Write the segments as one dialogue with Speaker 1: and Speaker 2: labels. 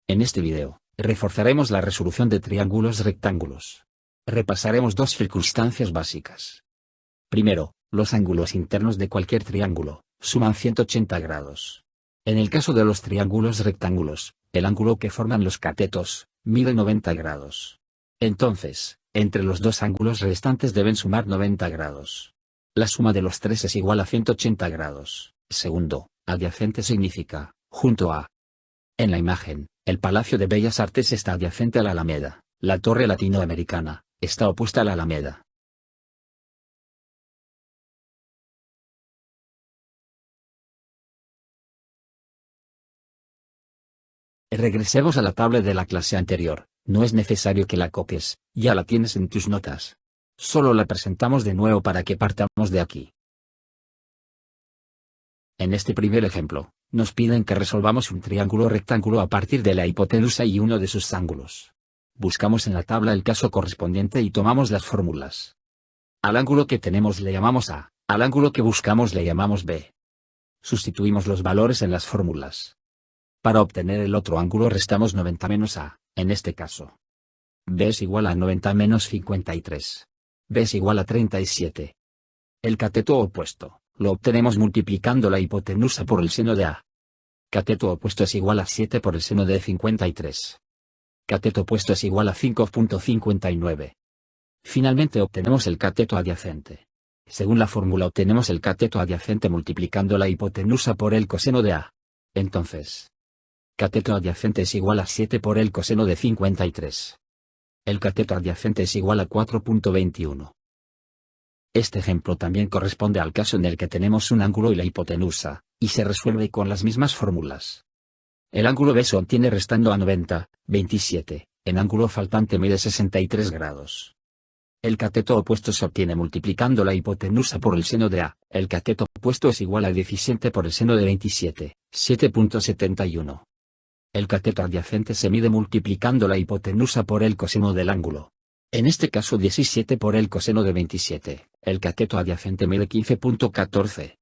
Speaker 1: En este video, reforzaremos la resolución de triángulos rectángulos. Repasaremos dos circunstancias básicas. Primero, los ángulos internos de cualquier triángulo suman 180 grados. En el caso de los triángulos rectángulos, el ángulo que forman los catetos mide 90 grados. Entonces, entre los dos ángulos restantes deben sumar 90 grados. La suma de los tres es igual a 180 grados. Segundo, adyacente significa, junto a. En la imagen, el Palacio de Bellas Artes está adyacente a la Alameda, la Torre Latinoamericana está opuesta a la Alameda. Regresemos a la tabla de la clase anterior, no es necesario que la copies, ya la tienes en tus notas. Solo la presentamos de nuevo para que partamos de aquí. En este primer ejemplo, nos piden que resolvamos un triángulo rectángulo a partir de la hipotenusa y uno de sus ángulos. Buscamos en la tabla el caso correspondiente y tomamos las fórmulas. Al ángulo que tenemos le llamamos A, al ángulo que buscamos le llamamos B. Sustituimos los valores en las fórmulas. Para obtener el otro ángulo restamos 90 menos A, en este caso. B es igual a 90 menos 53. B es igual a 37. El cateto opuesto lo obtenemos multiplicando la hipotenusa por el seno de A. Cateto opuesto es igual a 7 por el seno de 53. Cateto opuesto es igual a 5.59. Finalmente obtenemos el cateto adyacente. Según la fórmula obtenemos el cateto adyacente multiplicando la hipotenusa por el coseno de A. Entonces, cateto adyacente es igual a 7 por el coseno de 53. El cateto adyacente es igual a 4.21. Este ejemplo también corresponde al caso en el que tenemos un ángulo y la hipotenusa, y se resuelve con las mismas fórmulas. El ángulo B se obtiene restando a 90, 27, el ángulo faltante mide 63 grados. El cateto opuesto se obtiene multiplicando la hipotenusa por el seno de A, el cateto opuesto es igual a 17 por el seno de 27, 7.71. El cateto adyacente se mide multiplicando la hipotenusa por el coseno del ángulo. En este caso 17 por el coseno de 27, el cateto adyacente mide 15.14.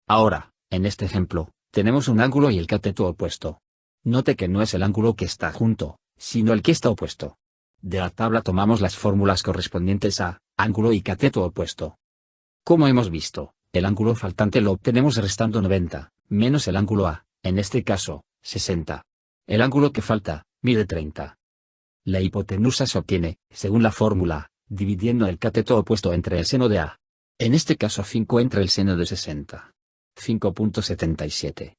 Speaker 1: Ahora, en este ejemplo, tenemos un ángulo y el cateto opuesto. Note que no es el ángulo que está junto, sino el que está opuesto. De la tabla tomamos las fórmulas correspondientes a ángulo y cateto opuesto. Como hemos visto, el ángulo faltante lo obtenemos restando 90, menos el ángulo A, en este caso, 60. El ángulo que falta, mide 30. La hipotenusa se obtiene, según la fórmula, dividiendo el cateto opuesto entre el seno de A. En este caso 5 entre el seno de 60. 5.77.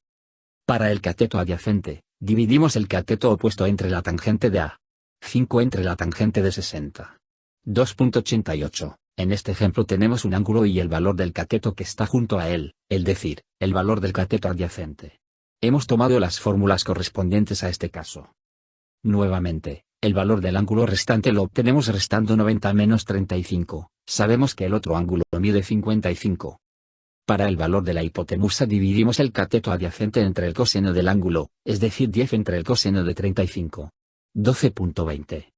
Speaker 1: Para el cateto adyacente, dividimos el cateto opuesto entre la tangente de A. 5 entre la tangente de 60. 2.88. En este ejemplo tenemos un ángulo y el valor del cateto que está junto a él, es decir, el valor del cateto adyacente. Hemos tomado las fórmulas correspondientes a este caso. Nuevamente, el valor del ángulo restante lo obtenemos restando 90 menos 35, sabemos que el otro ángulo mide 55. Para el valor de la hipotenusa dividimos el cateto adyacente entre el coseno del ángulo, es decir 10 entre el coseno de 35. 12.20.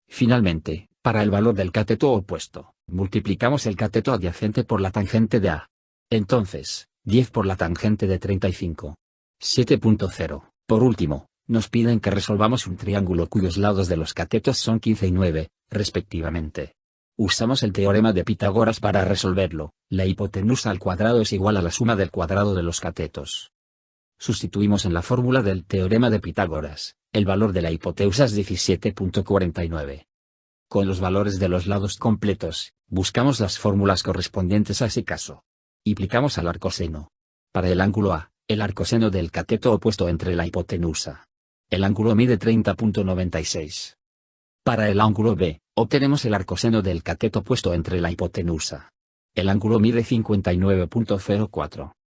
Speaker 1: Finalmente, para el valor del cateto opuesto, multiplicamos el cateto adyacente por la tangente de A. Entonces, 10 por la tangente de 35. 7.0. Por último, nos piden que resolvamos un triángulo cuyos lados de los catetos son 15 y 9, respectivamente. Usamos el teorema de Pitágoras para resolverlo, la hipotenusa al cuadrado es igual a la suma del cuadrado de los catetos. Sustituimos en la fórmula del teorema de Pitágoras, el valor de la hipotenusa es 17.49. Con los valores de los lados completos, buscamos las fórmulas correspondientes a ese caso. Y aplicamos al arcoseno. Para el ángulo A, el arcoseno del cateto opuesto entre la hipotenusa. El ángulo mide 30.96. Para el ángulo B, obtenemos el arcoseno del cateto opuesto entre la hipotenusa. El ángulo mide 59.04.